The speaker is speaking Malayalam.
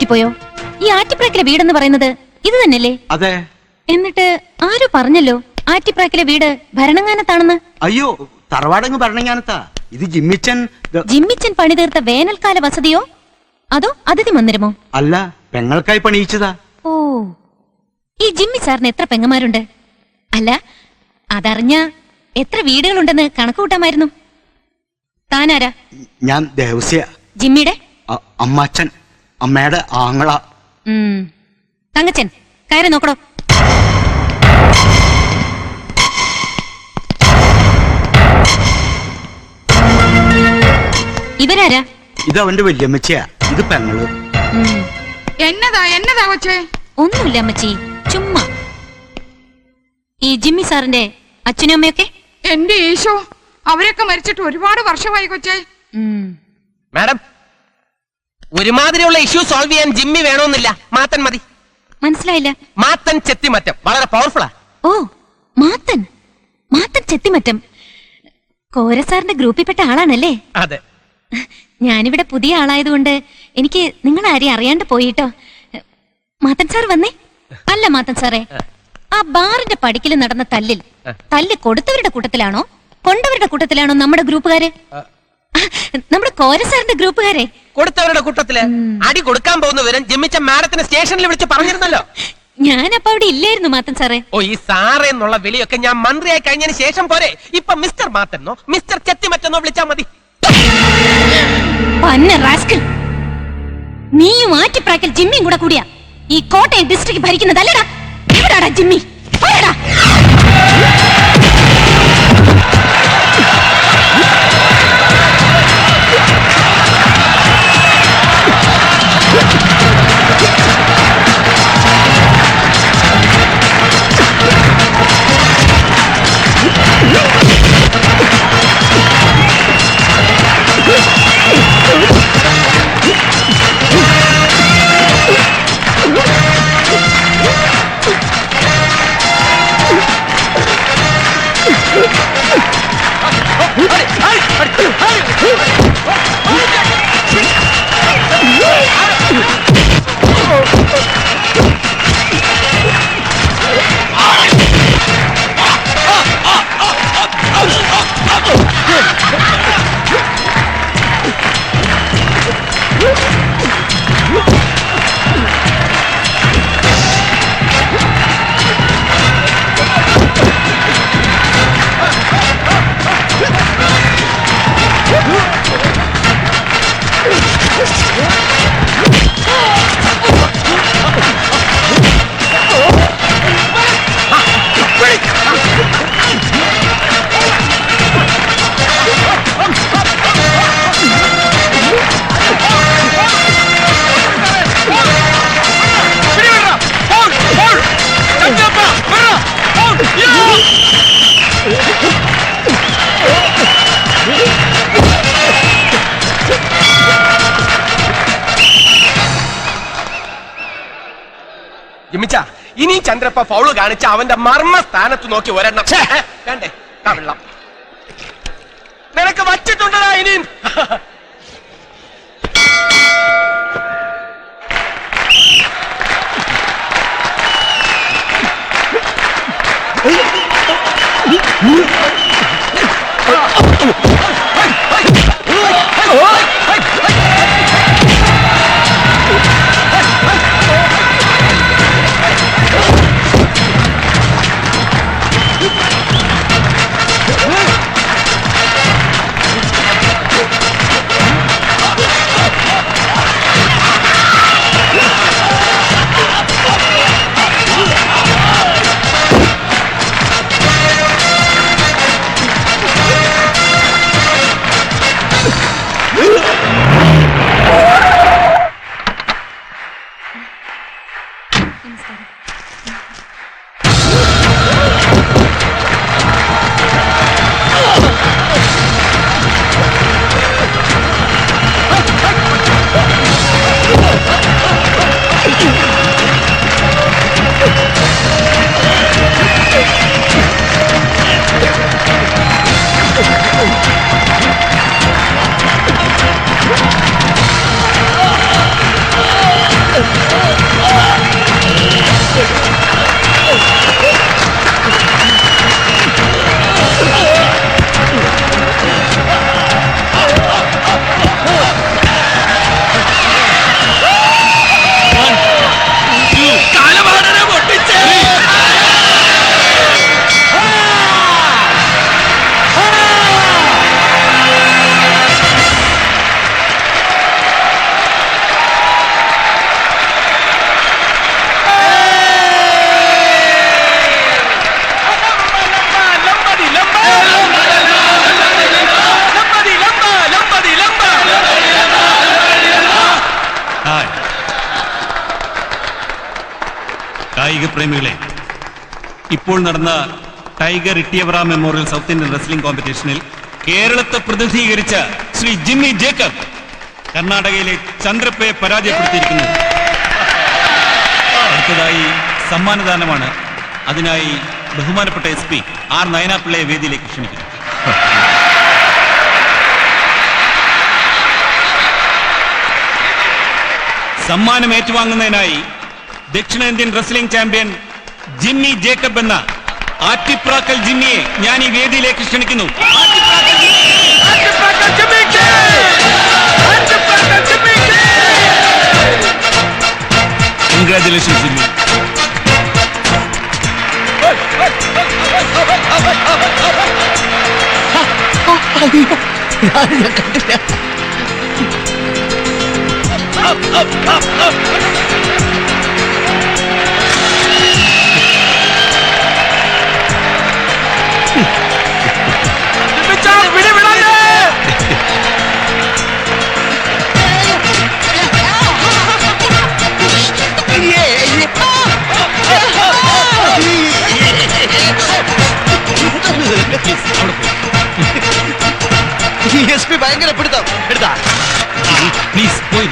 തെറ്റിപ്പോയോ? ഈ ആറ്റിപ്രാക്കിലെ വീടെന്ന് പറയുന്നത് ഇത് തന്നെയല്ലേ? അതെ. എന്നിട്ട് ആരോ പറഞ്ഞല്ലോ ആറ്റിപ്രാക്കിലെ വീട് ഭരണങ്ങാനത്താണെന്ന്. അയ്യോ, തറവാടങ്ങ് ഭരണങ്ങാനത്താ. ഇത് ജിമ്മിച്ചൻ പണി തീർത്ത വേനൽക്കാല വസതിയോ അതോ അതിഥി മന്ദിരമോ? അല്ല, പെങ്ങൾക്കായി പണിയിച്ചതാ. ഓ, ഈ ജിമ്മി സാറിന് എത്ര പെങ്ങന്മാരുണ്ട്? അല്ല, അതറിഞ്ഞ എത്ര വീടുകളുണ്ടെന്ന് കണക്ക് കൂട്ടാമായിരുന്നു. താനാരാ? ഞാൻ ദേവസ്യ. ജിമ്മിയുടെ അമ്മാച്ചൻ, അമ്മയുടെ ആങ്ങള. തങ്കച്ചൻ, കയറി നോക്കടോ. ഇവരാരാ? ഇത് അവന്റെ വല്യമ്മച്ചിയാ, ഇത് പെങ്ങള്. എന്നതാ കൊച്ചേ? ഒന്നുമില്ല അമ്മച്ചി, ചുമ്മാ. ഈ ജിമ്മി സാറിന്റെ അച്ഛനും അമ്മയൊക്കെ? എന്റെ ഈശോ, അവരൊക്കെ മരിച്ചിട്ട് ഒരുപാട് വർഷമായി കൊച്ചേ. മാഡം, ഒരുമാതിരിയുള്ള ഇഷ്യൂ സോൾവ് ചെയ്യാൻ ജിമ്മി വേണമെന്നില്ല, മാത്തൻ മതി. മനസ്സിലായില്ല. മാത്തൻ ചെത്തിമറ്റം വളരെ പവർഫുള്ളാ. ഓ, മാത്തൻ ചെത്തിമറ്റം കോരസാറിന്റെ ഗ്രൂപ്പിൽപ്പെട്ട ആളാണല്ലേ? അതെ. ഞാനിവിടെ പുതിയ ആളായതുകൊണ്ട് എനിക്ക് നിങ്ങളാരെയും അറിയാണ്ട് പോയിട്ടോ. മാത്തൻ സാർ വന്നേ. അല്ല മാത്തൻ സാറേ, ആ ബാറിന്റെ പടിക്കൽ നടന്ന തല്ല് കൊടുത്തവരുടെ കൂട്ടത്തിലാണോ കൊണ്ടവരുടെ കൂട്ടത്തിലാണോ നമ്മുടെ ഗ്രൂപ്പുകാര്? നമ്മുടെ കോരസാറിന്റെ ഗ്രൂപ്പുകാരെ. കൊടുത്തവരുടെ കൂട്ടത്തില്. അടി കൊടുക്കാൻ പോകുന്ന വിവരം ജിമ്മിച്ച മാഡത്തിന് സ്റ്റേഷനിൽ വിളിച്ച് പറഞ്ഞിരുന്നല്ലോ. ഞാനപ്പോ അവിടെ ഇല്ലായിരുന്നു മാത്തൻ സാറേ. ഓ, ഈ സാറേ എന്നുള്ള വിളിയൊക്കെ ഞാൻ മന്ത്രിയായി കഴിഞ്ഞതിന് ശേഷം പോരെ. ഇപ്പൊ മിസ്റ്റർ മാത്തനോ മിസ്റ്റർ ചെത്തിമറ്റെന്നോ വിളിച്ചാ മതി. നീയും ആറ്റിപ്രാക്കൽ ജിമ്മിയും കൂടെ കൂടിയാ ഈ കോട്ടയം ഡിസ്ട്രിക്ട് ഭരിക്കുന്നതല്ലടാ. എവിടാടാ ജിമ്മി? ജിമ്മിച്ച, ഇനി ചന്ദ്രപ്പ ഫൗള് കാണിച്ച അവന്റെ മർമ്മ സ്ഥാനത്ത് നോക്കി ഒരെണ്ണം വേണ്ടേ? വെള്ളം നിനക്ക് വച്ചിട്ടുണ്ടടാ ഇനിയും. പ്രേമികളെ, ഇപ്പോൾ നടന്ന Tiger Ittiyavira memorial south Indian wrestling കോമ്പറ്റീഷനിൽ കേരളത്തെ പ്രതിനിധീകരിച്ച ശ്രീ ജിമ്മി ജേക്കബ് കർണാടകയിലെ ചന്ദ്രപ്പയെ പരാജയപ്പെടുത്തിയിരിക്കുന്നു. അടുത്തതായി സമ്മാനദാനമാണ്. അതിനായി ബഹുമാനപ്പെട്ട SP ആർ നയനാപിള്ളയെ വേദിയിലേക്ക് ക്ഷണിക്കുന്നു. സമ്മാനം ഏറ്റുവാങ്ങുന്നതിനായി ദക്ഷിണേന്ത്യൻ റെസ്ലിംഗ് ചാമ്പ്യൻ ജിമ്മി ജേക്കബ് എന്ന ആറ്റിപ്രാക്കൽ ജിമ്മിയെ ഞാൻ ഈ വേദിയിലേക്ക് ക്ഷണിക്കുന്നു. Congratulations Jimmy. SP ഭയങ്കര പിടുത്തം. പ്ലീസ് പോയി